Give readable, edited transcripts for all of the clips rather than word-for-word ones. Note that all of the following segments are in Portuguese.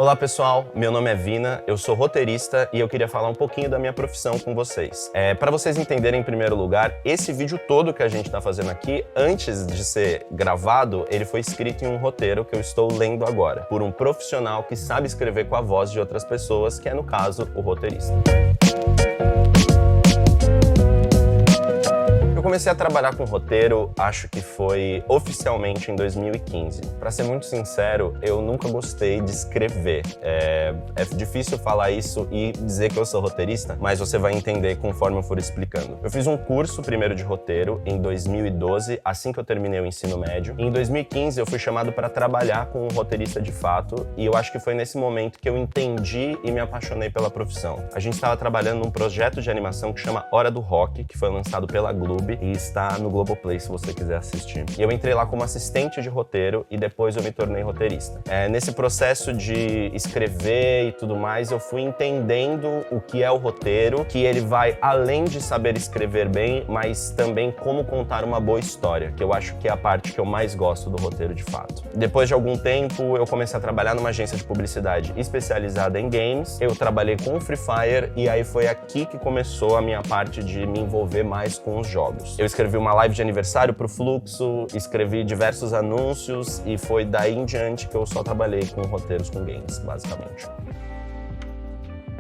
Olá pessoal, meu nome é Vina, eu sou roteirista e eu queria falar um pouquinho da minha profissão com vocês. Para vocês entenderem em primeiro lugar, esse vídeo todo que a gente está fazendo aqui, antes de ser gravado, ele foi escrito em um roteiro que eu estou lendo agora, por um profissional que sabe escrever com a voz de outras pessoas, que é no caso, o roteirista. Eu comecei a trabalhar com roteiro, acho que foi oficialmente em 2015. Pra ser muito sincero, eu nunca gostei de escrever. É difícil falar isso e dizer que eu sou roteirista, mas você vai entender conforme eu for explicando. Eu fiz um curso primeiro de roteiro em 2012, assim que eu terminei o ensino médio. E em 2015 eu fui chamado para trabalhar com um roteirista de fato, e eu acho que foi nesse momento que eu entendi e me apaixonei pela profissão. A gente estava trabalhando num projeto de animação que chama Hora do Rock, que foi lançado pela Globo, e está no Globoplay se você quiser assistir. E eu entrei lá como assistente de roteiro e depois eu me tornei roteirista. Nesse processo de escrever e tudo mais, eu fui entendendo o que é o roteiro, que ele vai além de saber escrever bem, mas também como contar uma boa história, que eu acho que é a parte que eu mais gosto do roteiro de fato. Depois de algum tempo, eu comecei a trabalhar numa agência de publicidade especializada em games, eu trabalhei com Free Fire e aí foi aqui que começou a minha parte de me envolver mais com os jogos. Eu escrevi uma live de aniversário pro Fluxo, escrevi diversos anúncios e foi daí em diante que eu só trabalhei com roteiros com games, basicamente.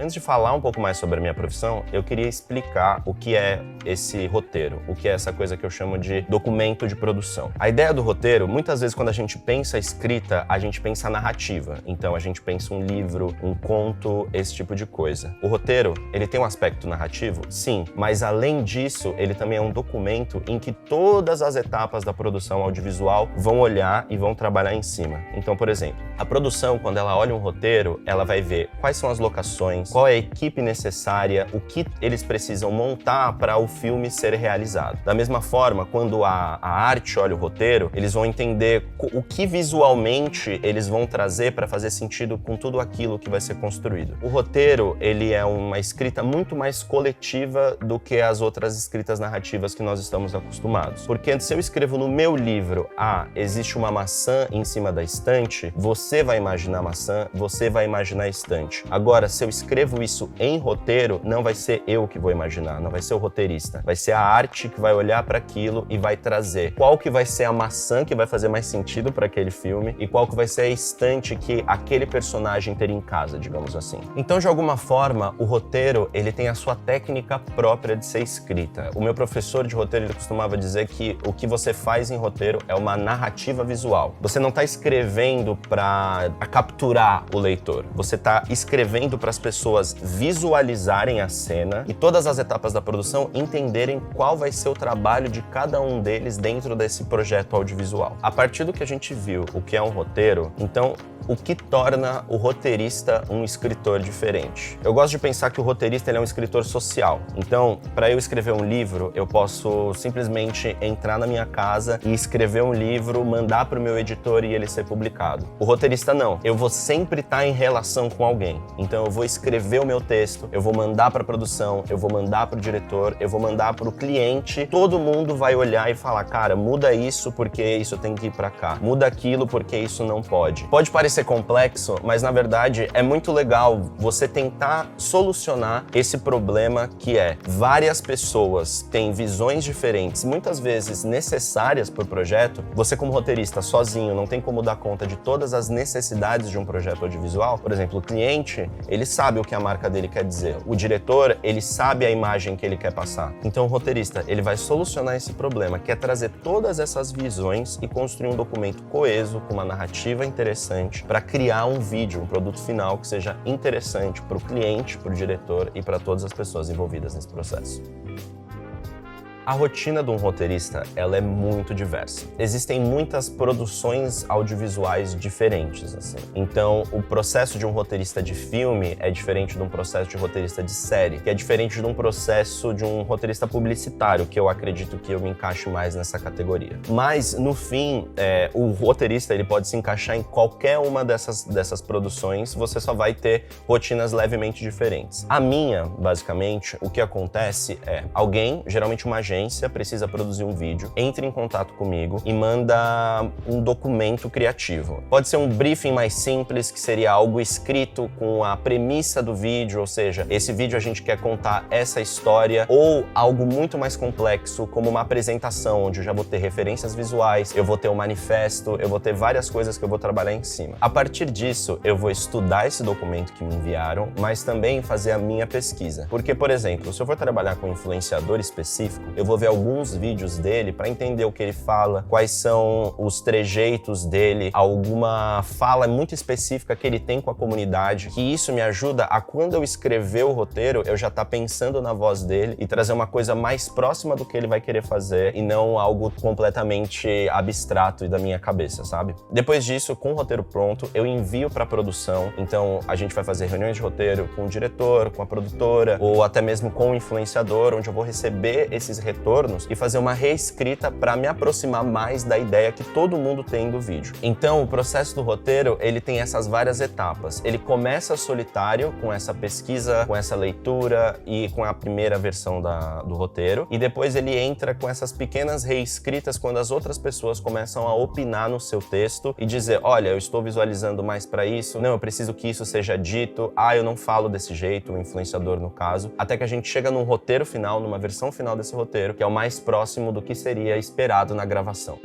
Antes de falar um pouco mais sobre a minha profissão, eu queria explicar o que é esse roteiro, o que é essa coisa que eu chamo de documento de produção. A ideia do roteiro, muitas vezes quando a gente pensa a escrita, a gente pensa a narrativa. Então a gente pensa um livro, um conto, esse tipo de coisa. O roteiro, ele tem um aspecto narrativo? Sim, mas além disso, ele também é um documento em que todas as etapas da produção audiovisual vão olhar e vão trabalhar em cima. Então, por exemplo, a produção, quando ela olha um roteiro, ela vai ver quais são as locações, qual é a equipe necessária, o que eles precisam montar para o filme ser realizado. Da mesma forma, quando a arte olha o roteiro, eles vão entender o que visualmente eles vão trazer para fazer sentido com tudo aquilo que vai ser construído. O roteiro, ele é uma escrita muito mais coletiva do que as outras escritas narrativas que nós estamos acostumados. Porque se eu escrevo no meu livro, existe uma maçã em cima da estante, você vai imaginar a maçã, você vai imaginar a estante. Agora, se eu escrevo isso em roteiro, não vai ser eu que vou imaginar, não vai ser o roteirista. Vai ser a arte que vai olhar para aquilo e vai trazer qual que vai ser a maçã que vai fazer mais sentido para aquele filme e qual que vai ser a estante que aquele personagem teria em casa, digamos assim. Então, de alguma forma, o roteiro, ele tem a sua técnica própria de ser escrita. O meu professor de roteiro, ele costumava dizer que o que você faz em roteiro é uma narrativa visual. Você não está escrevendo para capturar o leitor. Você está escrevendo para as pessoas visualizarem a cena e todas as etapas da produção entenderem qual vai ser o trabalho de cada um deles dentro desse projeto audiovisual. A partir do que a gente viu o que é um roteiro, então o que torna o roteirista um escritor diferente? Eu gosto de pensar que o roteirista ele é um escritor social. Então, para eu escrever um livro, eu posso simplesmente entrar na minha casa e escrever um livro, mandar para o meu editor e ele ser publicado. O roteirista não. Eu vou sempre estar em relação com alguém. Então, eu vou escrever o meu texto, eu vou mandar para a produção, eu vou mandar para o diretor, eu vou mandar para o cliente. Todo mundo vai olhar e falar, cara, muda isso porque isso tem que ir para cá. Muda aquilo porque isso não pode. Pode parecer complexo, mas na verdade é muito legal você tentar solucionar esse problema que é várias pessoas têm visões diferentes, muitas vezes necessárias para o projeto. Você como roteirista sozinho não tem como dar conta de todas as necessidades de um projeto audiovisual. Por exemplo, o cliente, ele sabe o que a marca dele quer dizer. O diretor, ele sabe a imagem que ele quer passar. Então o roteirista, ele vai solucionar esse problema, que é trazer todas essas visões e construir um documento coeso, com uma narrativa interessante, para criar um vídeo, um produto final que seja interessante para o cliente, para o diretor e para todas as pessoas envolvidas nesse processo. A rotina de um roteirista, ela é muito diversa. Existem muitas produções audiovisuais diferentes, assim. Então, o processo de um roteirista de filme é diferente de um processo de roteirista de série, que é diferente de um processo de um roteirista publicitário, que eu acredito que eu me encaixo mais nessa categoria. Mas, no fim, o roteirista, ele pode se encaixar em qualquer uma dessas produções, você só vai ter rotinas levemente diferentes. A minha, basicamente, o que acontece é alguém, geralmente uma agência, agência, precisa produzir um vídeo, entre em contato comigo e manda um documento criativo. Pode ser um briefing mais simples, que seria algo escrito com a premissa do vídeo, ou seja, esse vídeo a gente quer contar essa história, ou algo muito mais complexo, como uma apresentação, onde eu já vou ter referências visuais, eu vou ter um manifesto, eu vou ter várias coisas que eu vou trabalhar em cima. A partir disso, eu vou estudar esse documento que me enviaram, mas também fazer a minha pesquisa. Porque, por exemplo, se eu for trabalhar com um influenciador específico, eu vou ver alguns vídeos dele para entender o que ele fala, quais são os trejeitos dele, alguma fala muito específica que ele tem com a comunidade, que isso me ajuda a, quando eu escrever o roteiro, eu já tá pensando na voz dele e trazer uma coisa mais próxima do que ele vai querer fazer e não algo completamente abstrato e da minha cabeça, sabe? Depois disso, com o roteiro pronto, eu envio para produção. Então, a gente vai fazer reuniões de roteiro com o diretor, com a produtora, ou até mesmo com o influenciador, onde eu vou receber esses retornos e fazer uma reescrita para me aproximar mais da ideia que todo mundo tem do vídeo. Então, o processo do roteiro, ele tem essas várias etapas. Ele começa solitário, com essa pesquisa, com essa leitura e com a primeira versão do roteiro, e depois ele entra com essas pequenas reescritas quando as outras pessoas começam a opinar no seu texto e dizer, olha, eu estou visualizando mais para isso, não, eu preciso que isso seja dito, eu não falo desse jeito, o influenciador no caso, até que a gente chega num roteiro final, numa versão final desse roteiro, que é o mais próximo do que seria esperado na gravação.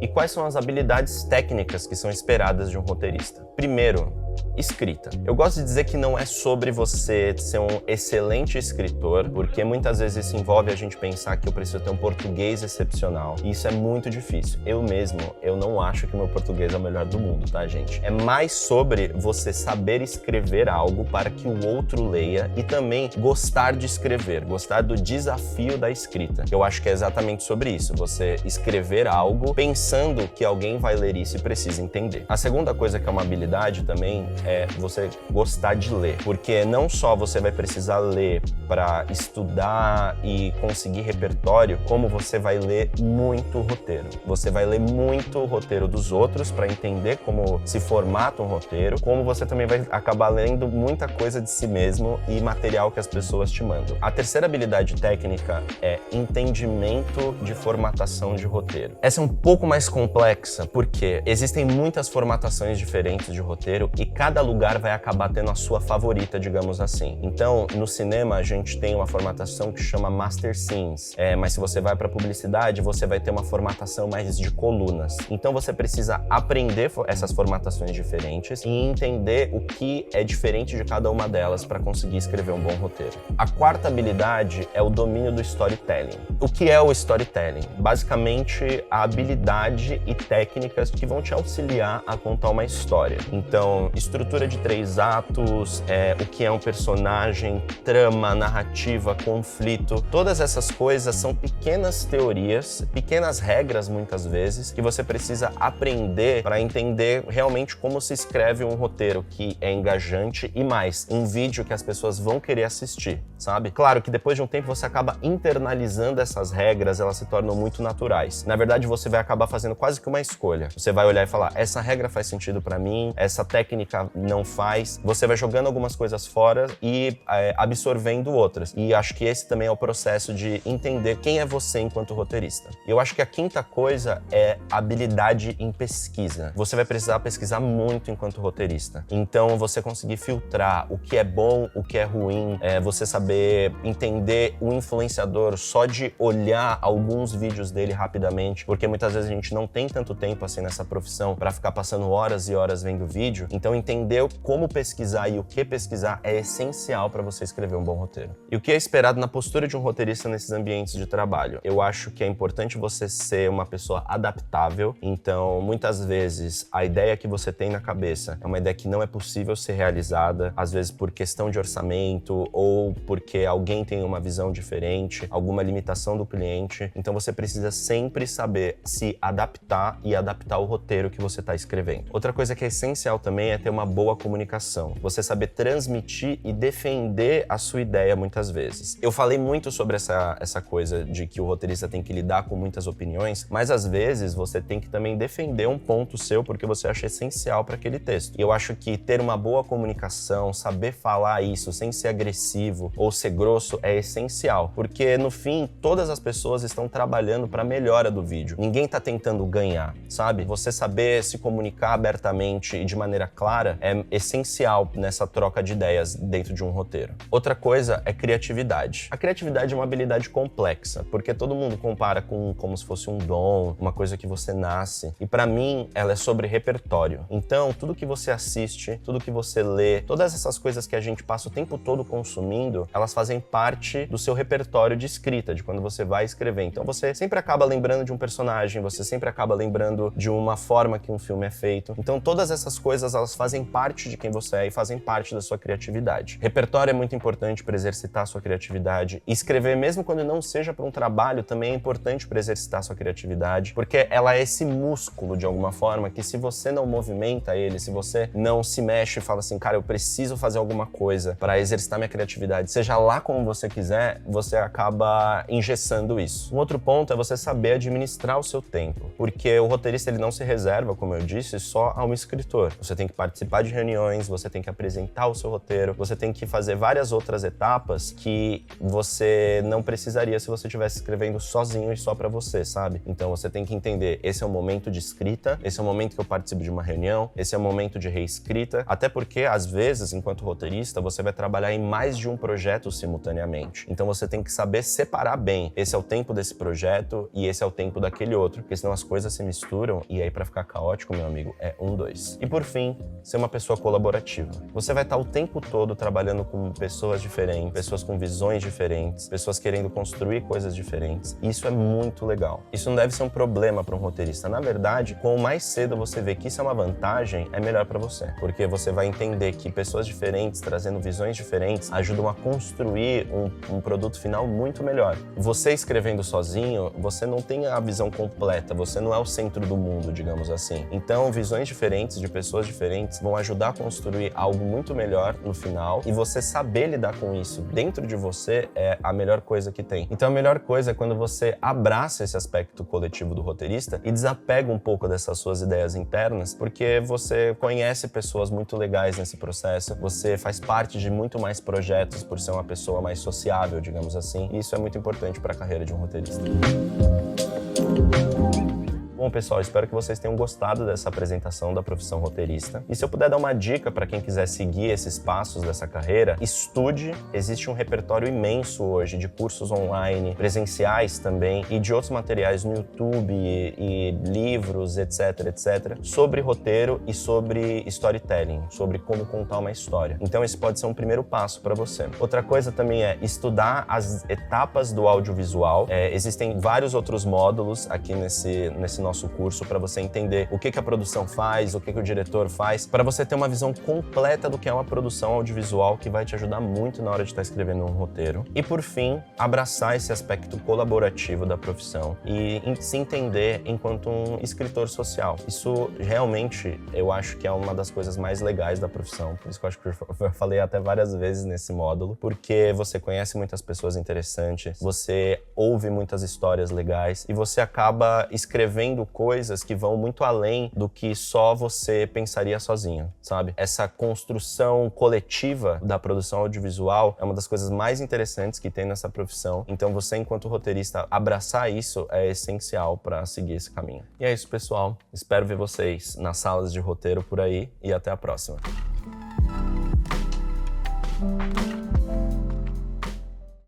E quais são as habilidades técnicas que são esperadas de um roteirista? Primeiro, escrita. Eu gosto de dizer que não é sobre você ser um excelente escritor, porque muitas vezes isso envolve a gente pensar que eu preciso ter um português excepcional. E isso é muito difícil. Eu não acho que o meu português é o melhor do mundo, tá, gente? É mais sobre você saber escrever algo para que o outro leia e também gostar de escrever, gostar do desafio da escrita. Eu acho que é exatamente sobre isso, você escrever algo pensando que alguém vai ler isso e precisa entender. A segunda coisa que é uma habilidade também é você gostar de ler, porque não só você vai precisar ler para estudar e conseguir repertório, como você vai ler muito roteiro. Você vai ler muito roteiro dos outros para entender como se formata um roteiro, como você também vai acabar lendo muita coisa de si mesmo e material que as pessoas te mandam. A terceira habilidade técnica é entendimento de formatação de roteiro. Essa é um pouco mais complexa, porque existem muitas formatações diferentes de roteiro e cada lugar vai acabar tendo a sua favorita, digamos assim. Então, no cinema, a gente tem uma formatação que chama Master Scenes, mas se você vai para publicidade, você vai ter uma formatação mais de colunas. Então, você precisa aprender essas formatações diferentes e entender o que é diferente de cada uma delas para conseguir escrever um bom roteiro. A quarta habilidade é o domínio do storytelling. O que é o storytelling? Basicamente, a habilidade e técnicas que vão te auxiliar a contar uma história. Então, estrutura de 3 atos, o que é um personagem, trama, narrativa, conflito, todas essas coisas são pequenas teorias, pequenas regras muitas vezes, que você precisa aprender para entender realmente como se escreve um roteiro que é engajante e mais, um vídeo que as pessoas vão querer assistir, sabe? Claro que depois de um tempo você acaba internalizando essas regras, elas se tornam muito naturais. Na verdade, você vai acabar fazendo quase que uma escolha. Você vai olhar e falar, essa regra faz sentido para mim, essa técnica não faz. Você vai jogando algumas coisas fora e absorvendo outras. E acho que esse também é o processo de entender quem é você enquanto roteirista. E eu acho que a quinta coisa é habilidade em pesquisa. Você vai precisar pesquisar muito enquanto roteirista. Então, você conseguir filtrar o que é bom, o que é ruim, você saber entender o influenciador só de olhar alguns vídeos dele rapidamente, porque muitas vezes a gente não tem tanto tempo assim nessa profissão para ficar passando horas e horas vendo vídeo. Então, entender como pesquisar e o que pesquisar é essencial para você escrever um bom roteiro. E o que é esperado na postura de um roteirista nesses ambientes de trabalho? Eu acho que é importante você ser uma pessoa adaptável. Então, muitas vezes, a ideia que você tem na cabeça é uma ideia que não é possível ser realizada, às vezes por questão de orçamento ou porque alguém tem uma visão diferente, alguma limitação do cliente. Então, você precisa sempre saber se adaptar e adaptar o roteiro que você está escrevendo. Outra coisa que é essencial também é ter ter uma boa comunicação, você saber transmitir e defender a sua ideia muitas vezes. Eu falei muito sobre essa coisa de que o roteirista tem que lidar com muitas opiniões, mas às vezes você tem que também defender um ponto seu porque você acha essencial para aquele texto. E eu acho que ter uma boa comunicação, saber falar isso sem ser agressivo ou ser grosso é essencial, porque no fim todas as pessoas estão trabalhando para a melhora do vídeo. Ninguém está tentando ganhar, sabe? Você saber se comunicar abertamente e de maneira clara é essencial nessa troca de ideias dentro de um roteiro. Outra coisa é criatividade. A criatividade é uma habilidade complexa, porque todo mundo compara com como se fosse um dom, uma coisa que você nasce. E para mim, ela é sobre repertório. Então, tudo que você assiste, tudo que você lê, todas essas coisas que a gente passa o tempo todo consumindo, elas fazem parte do seu repertório de escrita, de quando você vai escrever. Então, você sempre acaba lembrando de um personagem, você sempre acaba lembrando de uma forma que um filme é feito. Então, todas essas coisas, elas fazem parte de quem você é e fazem parte da sua criatividade. Repertório é muito importante para exercitar a sua criatividade. E escrever, mesmo quando não seja para um trabalho, também é importante para exercitar a sua criatividade, porque ela é esse músculo, de alguma forma, que se você não movimenta ele, se você não se mexe e fala assim, cara, eu preciso fazer alguma coisa para exercitar minha criatividade, seja lá como você quiser, você acaba engessando isso. Um outro ponto é você saber administrar o seu tempo, porque o roteirista ele não se reserva, como eu disse, só a um escritor. Você tem que participar de reuniões, você tem que apresentar o seu roteiro, você tem que fazer várias outras etapas que você não precisaria se você estivesse escrevendo sozinho e só pra você, sabe? Então você tem que entender, esse é o momento de escrita, esse é o momento que eu participo de uma reunião, esse é o momento de reescrita, até porque, às vezes, enquanto roteirista, você vai trabalhar em mais de um projeto simultaneamente. Então você tem que saber separar bem, esse é o tempo desse projeto e esse é o tempo daquele outro, porque senão as coisas se misturam e aí pra ficar caótico, meu amigo, é 1, 2. E por fim, ser uma pessoa colaborativa. Você vai estar o tempo todo trabalhando com pessoas diferentes, pessoas com visões diferentes, pessoas querendo construir coisas diferentes. E isso é muito legal. Isso não deve ser um problema para um roteirista. Na verdade, quanto mais cedo você vê que isso é uma vantagem, é melhor para você. Porque você vai entender que pessoas diferentes, trazendo visões diferentes, ajudam a construir um produto final muito melhor. Você escrevendo sozinho, você não tem a visão completa, você não é o centro do mundo, digamos assim. Então, visões diferentes de pessoas diferentes vão ajudar a construir algo muito melhor no final, e você saber lidar com isso dentro de você é a melhor coisa que tem. Então a melhor coisa é quando você abraça esse aspecto coletivo do roteirista e desapega um pouco dessas suas ideias internas, porque você conhece pessoas muito legais nesse processo, você faz parte de muito mais projetos por ser uma pessoa mais sociável, digamos assim, e isso é muito importante para a carreira de um roteirista. Bom, pessoal, espero que vocês tenham gostado dessa apresentação da profissão roteirista. E se eu puder dar uma dica para quem quiser seguir esses passos dessa carreira, estude. Existe um repertório imenso hoje de cursos online, presenciais também, e de outros materiais no YouTube e livros, etc, etc, sobre roteiro e sobre storytelling, sobre como contar uma história. Então esse pode ser um primeiro passo para você. Outra coisa também é estudar as etapas do audiovisual. Existem vários outros módulos aqui nesse nosso curso para você entender o que a produção faz, o que o diretor faz, para você ter uma visão completa do que é uma produção audiovisual, que vai te ajudar muito na hora de estar escrevendo um roteiro. E por fim, abraçar esse aspecto colaborativo da profissão e se entender enquanto um escritor social. Isso realmente eu acho que é uma das coisas mais legais da profissão, por isso que eu acho que eu falei até várias vezes nesse módulo, porque você conhece muitas pessoas interessantes, você ouve muitas histórias legais e você acaba escrevendo coisas que vão muito além do que só você pensaria sozinho, sabe? Essa construção coletiva da produção audiovisual é uma das coisas mais interessantes que tem nessa profissão. Então você, enquanto roteirista, abraçar isso é essencial para seguir esse caminho. E é isso, pessoal. Espero ver vocês nas salas de roteiro por aí e até a próxima.